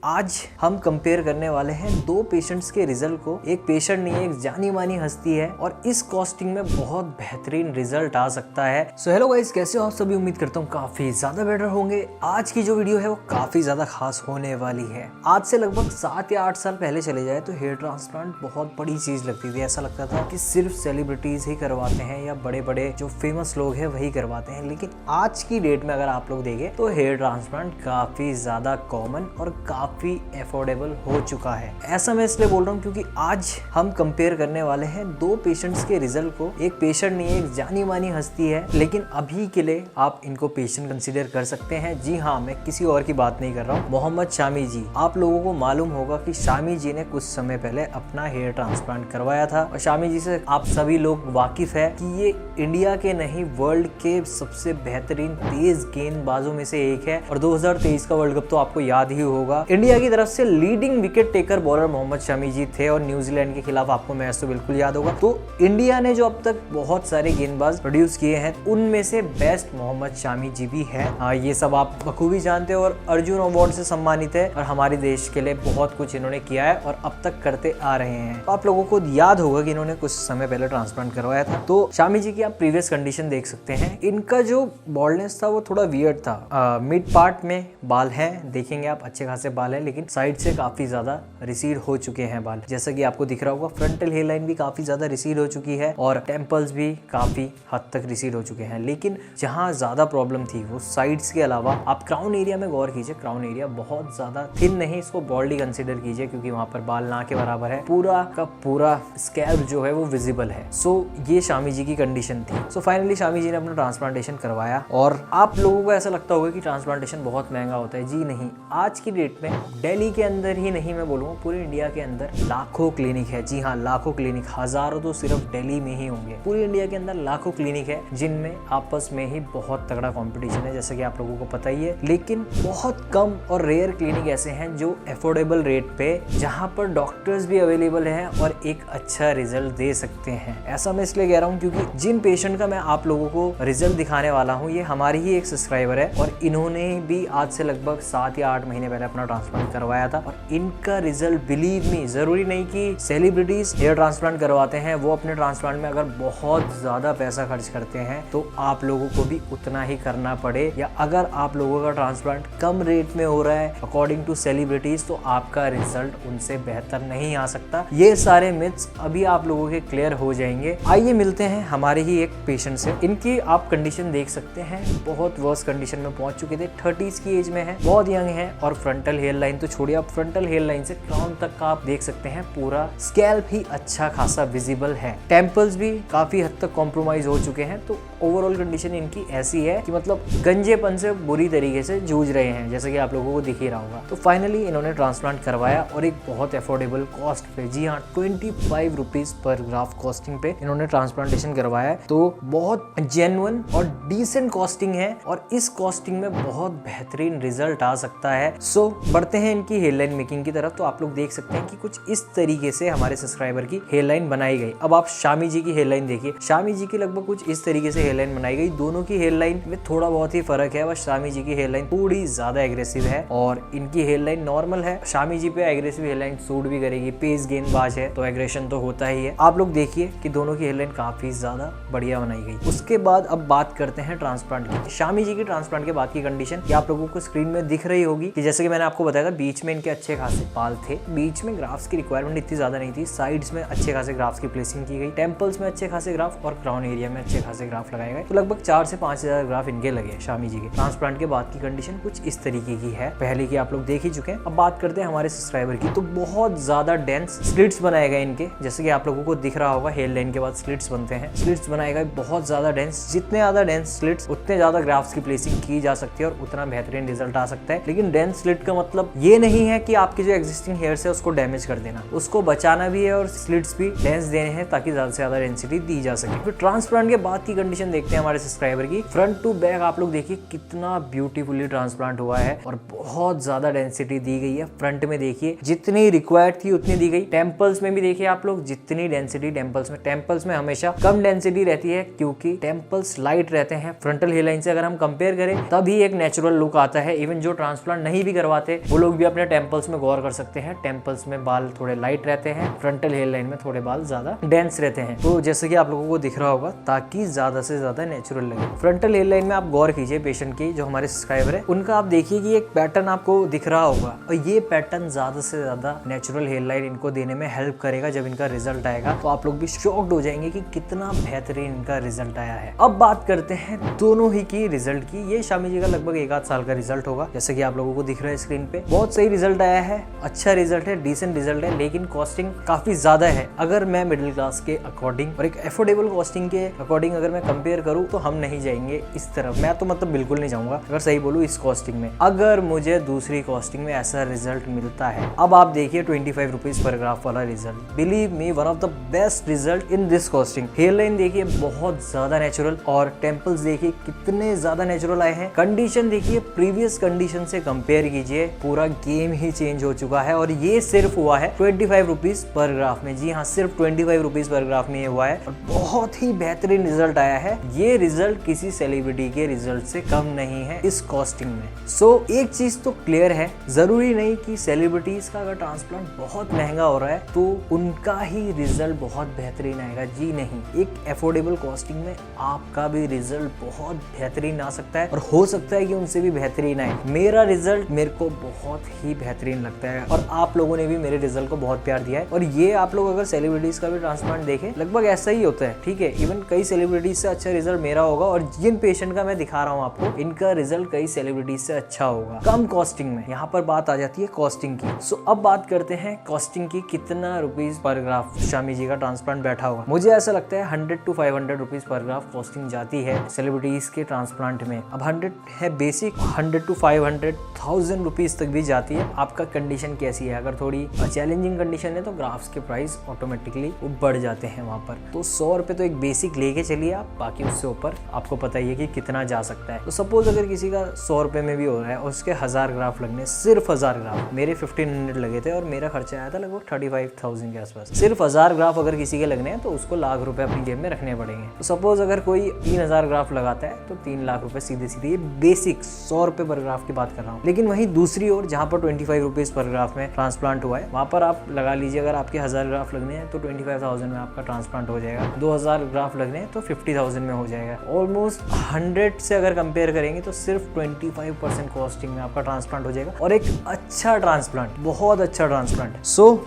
आज हम कंपेयर करने वाले हैं दो पेशेंट्स के रिजल्ट को। एक पेशेंट नहीं है, एक जानी मानी हस्ती है और इस कॉस्टिंग में बहुत बेहतरीन रिजल्ट आ सकता है। सो हेलो गाइस, कैसे हो आप सभी? उम्मीद करता हूँ काफी ज्यादा बेटर होंगे। आज की जो वीडियो है वो काफी ज्यादा खास होने वाली है। आज से लगभग 7 या 8 साल पहले चले जाए तो हेयर ट्रांसप्लांट बहुत बड़ी चीज लगती थी। ऐसा लगता था कि सिर्फ सेलिब्रिटीज ही करवाते हैं या बड़े बड़े जो फेमस लोग हैं वही करवाते हैं। लेकिन आज की डेट में अगर आप लोग देखें तो हेयर ट्रांसप्लांट काफी ज्यादा कॉमन और काफी अफोर्डेबल हो चुका है। ऐसा मैं इसलिए बोल रहा हूँ क्योंकि आज हम कंपेयर करने वाले हैं दो पेशेंट्स के रिजल्ट को। एक पेशेंट नहीं है, एक जानी मानी हस्ती है, लेकिन अभी के लिए आप इनको पेशेंट कंसीडर कर सकते हैं। जी हाँ, मैं किसी और की बात नहीं कर रहा हूँ। मोहम्मद शामी जी, आप लोगों को मालूम होगा कि शामी जी ने कुछ समय पहले अपना हेयर ट्रांसप्लांट करवाया था और शामी जी से आप सभी लोग वाकिफ है कि ये इंडिया के नहीं वर्ल्ड के सबसे बेहतरीन तेज गेंदबाजों में से एक है। और 2023 का वर्ल्ड कप तो आपको याद ही होगा। इंडिया की तरफ से leading wicket taker bowler Mohammed Shami ji थे और न्यूजीलैंड के खिलाफ आपको मैच तो बिल्कुल याद होगा। तो इंडिया ने जो अब तक बहुत सारे गेंदबाज प्रोड्यूस किए हैं उनमें से बेस्ट मोहम्मद शामी जी भी है। ये सब आप बखूबी जानते हो और अर्जुन अवार्ड से सम्मानित है और हमारे देश के लिए बहुत कुछ इन्होंने किया है और अब तक करते आ रहे हैं। तो आप लोगों को याद होगा कि इन्होंने कुछ समय पहले ट्रांसप्लांट करवाया था। तो शामी जी की आप प्रीवियस कंडीशन देख सकते हैं। इनका जो बॉल्डनेस था वो थोड़ा वियर्ड था। मिड पार्ट में बाल हैं, देखेंगे आप अच्छे खासे बाल हैं, लेकिन साइड से काफी ज्यादा रिसीड हो चुके हैं बाल, जैसा कि आपको दिख रहा होगा। फ्रंटल हेयर लाइन भी काफी ज्यादा रिसीड हो चुकी है और टेम्पल्स भी काफी हद तक रिसीड हो चुके हैं। लेकिन जहां ज्यादा प्रॉब्लम थी वो साइड्स के अलावा आप क्राउन एरिया में गौर कीजिए। क्राउन एरिया बहुत ज्यादा थिन नहीं, इसको बॉल्डी कंसिडर कीजिए क्योंकि वहां पर बाल ना के बराबर है। पूरा का पूरा स्कैल्प जो है वो विजिबल है। सो ये शामी जी की कंडीशन थी। सो फाइनली शामी जी ने अपना ट्रांसप्लांटेशन करवाया। और आप लोगों को ऐसा लगता होगा कि ट्रांसप्लांटेशन बहुत महंगा होता है। जी नहीं, आज की डेट में दिल्ली के अंदर ही नहीं, मैं बोलूँगा पूरे इंडिया के अंदर लाखों क्लिनिक है। जी हाँ, लाखों क्लिनिक, हजारों तो सिर्फ दिल्ली में ही होंगे। पूरी इंडिया के अंदर लाखों क्लिनिक है जिनमें आपस में ही बहुत तगड़ा कंपटीशन है, जैसे कि आप लोगों को पता ही है। लेकिन बहुत कम और रेयर क्लिनिक ऐसे हैं जो अफोर्डेबल रेट पे, जहाँ पर डॉक्टर्स भी अवेलेबल हैं और एक अच्छा रिजल्ट दे सकते हैं। ऐसा मैं इसलिए कह रहा हूँ क्योंकि जिन पेशेंट का मैं आप लोगों को रिजल्ट दिखाने वाला हूँ ये हमारी ही एक सब्सक्राइबर है और इन्होंने भी आज से लगभग 7 या 8 महीने पहले अपना ट्रांसप्लांट करवाया था। और इनका रिजल्ट, बिलीव मी, जरूरी नहीं कि सेलिब्रिटीज हेयर ट्रांसप्लांट करवाते हैं वो अपने ट्रांसप्लांट में अगर बहुत ज्यादा पैसा खर्च करते हैं तो आप लोगों को भी उतना ही करना पड़े, या अगर आप लोगों का ट्रांसप्लांट कम रेट में हो रहा है अकॉर्डिंग टू सेलिब्रिटीज तो आपका रिजल्ट उनसे बेहतर नहीं आ सकता। ये सारे मिथ्स अभी आप लोगों के क्लियर हो जाएंगे। आइए मिलते हैं हमारे ही एक पेशेंट से। इनकी आप कंडीशन देख सकते हैं, बहुत वर्स कंडीशन में पहुंच चुके थे। 30s की एज में है, बहुत यंग है और फ्रंटल हेयर लाइन तो छोड़िए, आप फ्रंटल हेयर लाइन से क्राउन तक का आप देख सकते हैं पूरा स्कैल्प ही अच्छा खासा विजिबल है। टेम्पल्स भी काफी हद तक कॉम्प्रोमाइज हो चुके हैं। तो ओवरऑल कंडीशन इनकी ऐसी है कि मतलब गंजेपन से बुरी तरीके से जूझ रहे हैं, जैसे कि आप लोगों को दिख ही रहा होगा। तो फाइनली इन्होंने ट्रांसप्लांट करवाया और एक बहुत अफोर्डेबल कॉस्ट पे, जी हाँ 25 रुपीज पर ग्राफ कॉस्टिंग पे इन्होंने ट्रांसप्लांटेशन करवाया है। तो बहुत जेन्युइन और डिसेंट कॉस्टिंग है और इस कॉस्टिंग में बहुत बेहतरीन रिजल्ट आ सकता है। सो बढ़ते हैं इनकी हेयरलाइन मेकिंग की तरफ। तो आप लोग देख सकते हैं कि कुछ इस तरीके से हमारे सब्सक्राइबर की हेयरलाइन बनाई गई। अब आप शामी जी की हेयरलाइन देखिए। शामी जी की लगभग कुछ इस तरीके से हेयरलाइन बनाई गई। दोनों की हेयरलाइन में थोड़ा बहुत ही फर्क है, बस शामी जी की हेयरलाइन थोड़ी ज्यादा एग्रेसिव है और इनकी हेयरलाइन नॉर्मल है। शामी जी पे एग्रेसिव हेयरलाइन सूट भी करेगी, पेस गेंदबाज है तो एग्रेशन तो होता ही है। आप लोग देखिए कि दोनों की हेयरलाइन काफी ज्यादा बढ़िया बनाई गई। उसके बाद अब बात करते हैं ट्रांसप्लांट की। शामी जी की ट्रांसप्लांट के बाद की कंडीशन ये आप लोगों को स्क्रीन में दिख रही होगी कि जैसे कि मैंने आपको बताया था बीच में इनके अच्छे खासे बाल थे, बीच में ग्राफ्स की रिक्वायरमेंट इतनी ज्यादा नहीं थी, साइड्स में अच्छे खासे ग्राफ्स की प्लेसिंग की गई, टेम्पल्स में अच्छे खासे ग्राफ और क्राउन एरिया में अच्छे खासे ग्राफ लगाए गए। तो लगभग 4 से 5 हजार ग्राफ इनके लगे शामी जी के। ट्रांसप्लांट के बाद की कंडीशन कुछ इस तरीके की है, पहले की आप लोग देख ही चुके हैं। अब बात करते हैं हमारे सब्सक्राइबर की। तो बहुत ज्यादा डेंस स्लिट्स बनाए गए इनके, जैसे कि आप लोगों को दिख रहा होगा हेयर लाइन के बाद स्लिट्स बनते हैं। स्लिट्स बनाए गए बहुत ज्यादा डेंस, जितने ज्यादा डेंस स्लिट्स उतने ज्यादा ग्राफ्स की प्लेसिंग की जा सकती है और उतना बेहतरीन रिजल्ट आ सकता है। लेकिन डेंस स्लिट का मतलब ये नहीं है कि आपकी जो एग्जिस्टिंग हेयर्स है उसको डैमेज कर देना, उसको बचाना भी है और स्लिट्स भी डेंस देने हैं ताकि ज्यादा से ज्यादा डेंसिटी दी जा सके। फिर ट्रांसप्लांट के बाद की कंडीशन कंडीशन देखते हैं हमारे सब्सक्राइबर की। फ्रंट टू बैक आप लोग देखिए कितना ब्यूटीफुली ट्रांसप्लांट हुआ है और बहुत ज्यादा डेंसिटी दी गई है। फ्रंट में देखिए जितनी रिक्वायर्ड थी उतनी दी गई। टेम्पल्स में भी देखिए आप लोग जितनी डेंसिटी टेम्पल्स में हमेशा कम डेंसिटी रहती है क्योंकि टेम्पल्स लाइट रहते हैं। फ्रंटल हेयर लाइन से अगर हम कंपेयर करें तभी एक नेचुरल लुक आता है। इवन जो ट्रांसप्लांट नहीं भी करवाते वो लोग भी अपने टेम्पल्स में गौर कर सकते हैं। टेम्पल्स में बाल थोड़े लाइट रहते हैं, फ्रंटल हेयर लाइन में थोड़े बाल ज्यादा डेंस रहते हैं। तो जैसे कि आप लोगों को दिख रहा होगा ताकि ज्यादा से ज्यादा नेचुरल लगे। फ्रंटल हेयर लाइन में आप गौर कीजिए पेशेंट की, जो हमारे सब्सक्राइबर है उनका आप देखिए कि एक पैटर्न आपको दिख रहा होगा और ये पैटर्न ज्यादा से ज्यादा नेचुरल हेयर लाइन इनको देने में हेल्प करेगा। जब इनका रिजल्ट आएगा तो आप लोग भी शॉक्ड हो जाएंगे कि कितना बेहतरीन इनका रिजल्ट आया है। अब बात करते हैं दोनों ही की रिजल्ट की। ये शामी जी का लगभग 1 आध साल का रिजल्ट होगा, जैसे कि आप लोगों को दिख रहा है स्क्रीन पे। बहुत सही रिजल्ट आया है, अच्छा रिजल्ट है, डिसेंट रिजल्ट है, लेकिन कॉस्टिंग काफी ज्यादा है। अगर मैं मिडिल क्लास के अकॉर्डिंग और एक एफोर्डेबल कॉस्टिंग के अकॉर्डिंग अगर मैं कंपेयर करूँ तो हम नहीं जाएंगे इस तरफ। मैं तो मतलब बिल्कुल नहीं जाऊंगा अगर सही बोलूँ इस कॉस्टिंग में। अगर मुझे दूसरी कॉस्टिंग में ऐसा रिजल्ट मिलता है, अब आप देखिए 25 रुपीज पर ग्राफ वाला result, believe me one of the best result in this costing. Hair line देखिए बहुत ज्यादा नेचुरल और टेम्पल्स देखिए कितने ज्यादा नेचुरल आए हैं। कंडीशन देखिए प्रीवियस कंडीशन से कंपेयर कीजिए, पूरा गेम ही चेंज हो चुका है। और ये सिर्फ हुआ है 25 रुपीज पर ग्राफ में। जी हाँ, सिर्फ 25 रुपीज पर ग्राफ में ये हुआ है और बहुत ही बेहतरीन रिजल्ट आया है। ये रिजल्ट किसी सेलिब्रिटी के रिजल्ट से कम नहीं है इस कॉस्टिंग में। एक चीज तो क्लियर है, जरूरी नहीं कि सेलिब्रिटीज का अगर ट्रांसप्लांट बहुत महंगा हो रहा है तो उनका ही रिजल्ट बहुत बेहतरीन आएगा। जी नहीं, एक एफोर्डेबल कॉस्टिंग में आपका भी रिजल्ट बहुत बेहतरीन आ सकता है और हो सकता है कि उनसे भी बेहतरीन आए। मेरा रिजल्ट मेरे को बहुत ही बेहतरीन लगता है और आप लोगों ने भी मेरे रिजल्ट को बहुत प्यार दिया है। और ये आप लोग अगर सेलिब्रिटीज का भी ट्रांसप्लांट देखें लगभग ऐसा ही होता है, ठीक है। इवन कई सेलिब्रिटीज से अच्छा रिजल्ट मेरा होगा और जिन पेशेंट का मैं दिखा रहा हूँ आपको, इनका रिजल्ट कई सेलिब्रिटीज से अच्छा होगा कम कॉस्टिंग में। यहाँ पर बात आ जाती है कॉस्टिंग की। अब बात करते हैं कॉस्टिंग की, कितना रुपीज पर ग्राफ शामी जी का ट्रांसप्लांट बैठा होगा। मुझे ऐसा लगता है 100 to 500 रुपीज पर ग्राफ कॉस्टिंग जाती है सेलिब्रिटीज के ट्रांसप्लांट में। अब 100 है बेसिक, 100 to 500,000 रुपीज तक भी जाती है। आपका कंडीशन कैसी है, अगर थोड़ी चैलेंजिंग कंडीशन है तो ग्राफ्स के प्राइस ऑटोमेटिकली वो बढ़ जाते हैं वहां पर। तो 100 रुपए तो एक बेसिक लेके चलिए आप, बाकी उससे ऊपर आपको पता ही है कि कितना जा सकता है। तो सपोज अगर किसी का 100 रुपए में भी हो रहा है और उसके 1000 ग्राफ लगने, सिर्फ 1000 ग्राफ, मेरे 1500 लगे थे और मेरा खर्चा आया था लगभग 35,000 के आसपास। सिर्फ 1000 ग्राफ अगर किसी के लगने हैं तो उसको लाख रुपए अपनी जेब में रखने पड़ेंगे। तो सपोज अगर कोई 3000 ग्राफ लगाता है तो 3 लाख रुपए सीधे सीधे, ये बेसिक 100 रुपए पर ग्राफ की बात कर रहा हूँ। लेकिन वहीं दूसरी ओर जहाँ पर 25 रुपीज पर ग्राफ में ट्रांसप्लांट हुआ है, वहाँ पर आप लगा लीजिए अगर आपके 1000 ग्राफ लगने हैं तो 25,000 में आपका ट्रांसप्लांट हो जाएगा। 2000 ग्राफ लगने हैं तो 50,000 में हो जाएगा। ऑलमोस्ट 100 से अगर कंपेयर करेंगे तो सिर्फ 25% कॉस्टिंग में आपका ट्रांसप्लांट हो जाएगा और एक अच्छा ट्रांसप्लांट, बहुत अच्छा ट्रांसप्लांट।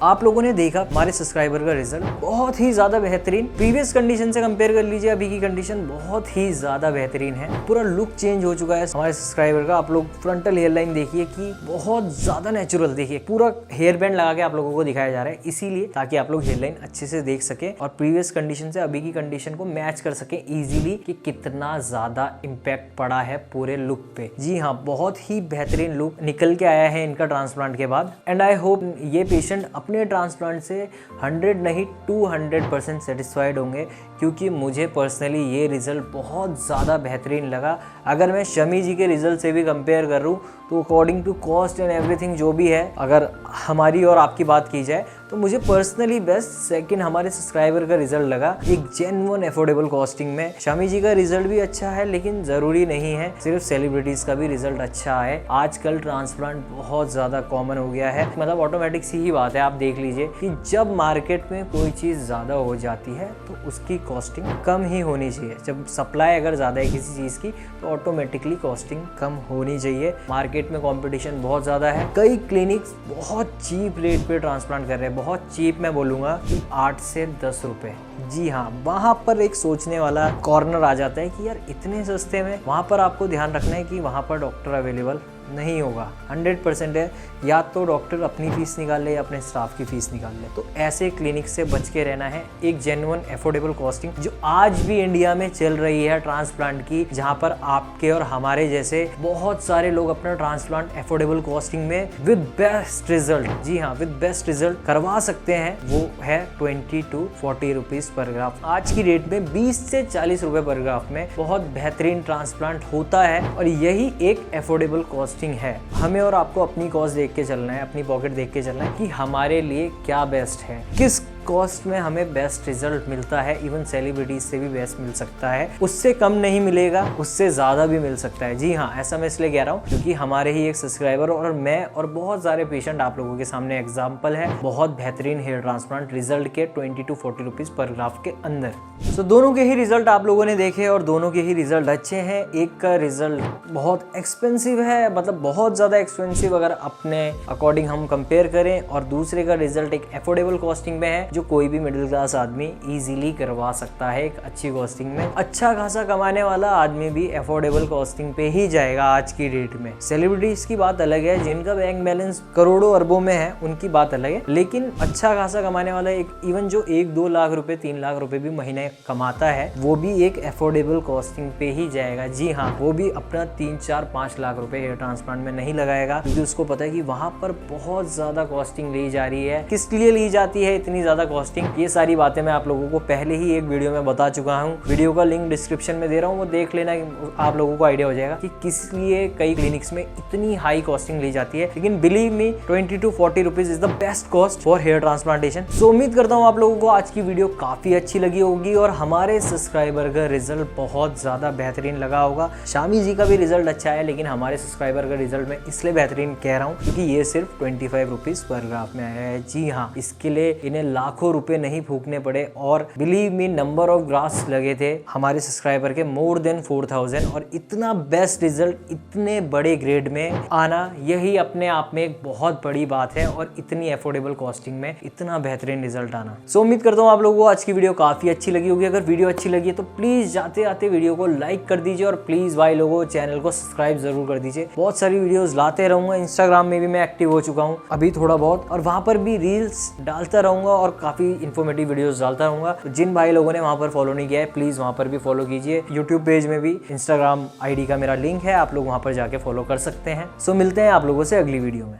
आप लोगों ने देखा हमारे सब्सक्राइबर का रिजल्ट बहुत ही ज्यादा बेहतरीन। प्रीवियस कंडीशन से कंपेयर कर लीजिए, अभी की कंडीशन बहुत ही ज्यादा बेहतरीन है। पूरा लुक चेंज हो चुका है हमारे सब्सक्राइबर का। आप लोग फ्रंटल हेयर लाइन देखिए कि बहुत ज्यादा नेचुरल, देखिए पूरा हेयर बैंड लगा के आप लोगों को दिखाया जा रहा है, इसीलिए ताकि आप लोग हेयर लाइन अच्छे से देख सके और प्रीवियस कंडीशन से अभी की कंडीशन को मैच कर सके इजीली कि कितना ज्यादा इम्पैक्ट पड़ा है पूरे लुक पे। जी हाँ, बहुत ही बेहतरीन लुक निकल के आया है इनका ट्रांसप्लांट के बाद। एंड आई होप ये पेशेंट अपने ट्रांसप्लांट से 100 नहीं 200% सेटिस्फाइड होंगे, क्योंकि मुझे पर्सनली ये रिजल्ट बहुत ज़्यादा बेहतरीन लगा। अगर मैं शमी जी के रिजल्ट से भी कंपेयर करूँ तो according to cost and everything जो भी है, अगर हमारी और आपकी बात की जाए तो मुझे पर्सनली बेस्ट सेकंड हमारे सब्सक्राइबर का रिजल्ट लगा, एक जेन्युइन अफोर्डेबल कॉस्टिंग में। शमी जी का रिजल्ट भी अच्छा है, लेकिन जरूरी नहीं है सिर्फ सेलिब्रिटीज का भी रिजल्ट अच्छा है। आजकल ट्रांसप्लांट बहुत ज्यादा कॉमन हो गया है, मतलब ऑटोमेटिक सी ही बात है। आप देख लीजिए कि जब मार्केट में कोई चीज ज्यादा हो जाती है तो उसकी कॉस्टिंग कम ही होनी चाहिए। जब सप्लाई अगर ज्यादा है किसी चीज की तो ऑटोमेटिकली कॉस्टिंग कम होनी चाहिए। मार्केट में कॉम्पिटिशन बहुत ज्यादा है, कई क्लिनिक्स बहुत चीप रेट पे ट्रांसप्लांट कर रहे हैं, बहुत चीप मैं बोलूंगा कि 8 से 10 रुपए। जी हाँ, वहां पर एक सोचने वाला कॉर्नर आ जाता है कि यार इतने सस्ते में। वहां पर आपको ध्यान रखना है कि वहां पर डॉक्टर अवेलेबल नहीं होगा। 100% है, या तो डॉक्टर अपनी फीस निकाल ले या अपने स्टाफ की फीस निकाल ले। तो ऐसे क्लिनिक से बच के रहना है। एक जेन्युइन अफोर्डेबल कॉस्टिंग जो आज भी इंडिया में चल रही है ट्रांसप्लांट की, जहां पर आपके और हमारे जैसे बहुत सारे लोग अपना ट्रांसप्लांट अफोर्डेबल कॉस्टिंग में विद बेस्ट रिजल्ट, जी हाँ, विद बेस्ट रिजल्ट करवा सकते हैं। वो है 20 to 40 रुपीज पर ग्राफ। आज की डेट में 20 से 40 रुपए पर ग्राफ में बहुत बेहतरीन ट्रांसप्लांट होता है और यही एक अफोर्डेबल कॉस्टिंग है। हमें और आपको अपनी कॉस्ट देख के चलना है, अपनी पॉकेट देख के चलना है कि हमारे लिए क्या बेस्ट है, किस कॉस्ट में हमें बेस्ट रिजल्ट मिलता है। इवन सेलिब्रिटीज से भी बेस्ट मिल सकता है, उससे कम नहीं मिलेगा, उससे ज्यादा भी मिल सकता है। जी हाँ, ऐसा मैं इसलिए कह रहा हूँ क्योंकि हमारे ही एक सब्सक्राइबर और मैं और बहुत सारे पेशेंट आप लोगों के सामने एग्जाम्पल है बहुत बेहतरीन हेयर ट्रांसप्लांट रिजल्ट के 20 to 40 रुपीज पर ग्राफ के अंदर। तो दोनों के ही रिजल्ट आप लोगों ने देखे और दोनों के ही रिजल्ट अच्छे हैं। एक का रिजल्ट बहुत एक्सपेंसिव है, मतलब बहुत ज्यादा एक्सपेंसिव अगर अपने अकॉर्डिंग हम कंपेयर करें, और दूसरे का रिजल्ट एक अफोर्डेबल कॉस्टिंग में है जो कोई भी मिडिल क्लास आदमी इजीली करवा सकता है। एक अच्छी कॉस्टिंग में अच्छा खासा कमाने वाला आदमी भी अफोर्डेबल कॉस्टिंग पे ही जाएगा आज की डेट में। सेलिब्रिटीज की बात अलग है, जिनका बैंक बैलेंस करोड़ों अरबों में है, उनकी बात अलग है, लेकिन अच्छा खासा कमाने वाला एक इवन जो 1-2 लाख रुपए 3 लाख रुपए भी महीने कमाता है, वो भी एक अफोर्डेबल कॉस्टिंग पे ही जाएगा। जी हाँ, वो भी अपना 3-4-5 लाख रुपए हेयर ट्रांसप्लांट में नहीं लगाएगा, क्योंकि उसको पता है कि वहां पर बहुत ज्यादा कॉस्टिंग ली जा रही है। किस लिए ली जाती है इतनी ज्यादा कॉस्टिंग, ये सारी बातें मैं आप लोगों को पहले ही एक वीडियो में बता चुका हूँ। वीडियो का लिंक डिस्क्रिप्शन में दे रहा हूँ, वो देख लेना, आप लोगों को आइडिया हो जाएगा कि किस लिए कई क्लिनिक्स में इतनी हाई कॉस्टिंग ली जाती है। लेकिन believe me, 20 to 40 rupees is the best cost for hair transplantation. So उम्मीद करता हूँ आप लोगों को आज की वीडियो काफी अच्छी लगी होगी और हमारे सब्सक्राइबर का रिजल्ट बहुत ज्यादा बेहतरीन लगा होगा। शामी जी का भी रिजल्ट अच्छा है, लेकिन हमारे सब्सक्राइबर का रिजल्ट मैं इसलिए बेहतरीन कह रहा हूँ क्योंकि ये सिर्फ 25 रुपीज पर ग्राफ में आया है। जी हाँ, इसके लिए इन्हें लाखों रुपए नहीं फूकने पड़े और believe me, number of graphs लगे थे हमारे सब्सक्राइबर के मोर देन 4000 और इतना बेस्ट रिजल्ट इतने बड़े ग्रेड में आना, यही अपने आप में एक बहुत बड़ी बात है और इतनी अफोर्डेबल कॉस्टिंग में इतना बेहतरीन रिजल्ट आना। सो उम्मीद करता हूँ आप लोगों को आज की वीडियो काफी अच्छी लगी होगी। अगर वीडियो अच्छी लगी है तो प्लीज जाते आते वीडियो को लाइक कर दीजिए और प्लीज भाई लोगों चैनल को सब्सक्राइब जरूर कर दीजिए। बहुत सारी वीडियोस लाते रहूंगा, इंस्टाग्राम में भी मैं एक्टिव हो चुका हूँ अभी थोड़ा बहुत, और वहां पर भी रील्स डालता रहूंगा और काफी इन्फॉर्मेटिव वीडियोस डालता रहूंगा। तो जिन भाई लोगों ने वहां पर फॉलो नहीं किया है, प्लीज वहां पर भी फॉलो कीजिए। यूट्यूब पेज में भी इंस्टाग्राम आईडी का मेरा लिंक है, आप लोग वहां पर जाके फॉलो कर सकते हैं। सो मिलते हैं आप लोगों से अगली वीडियो में।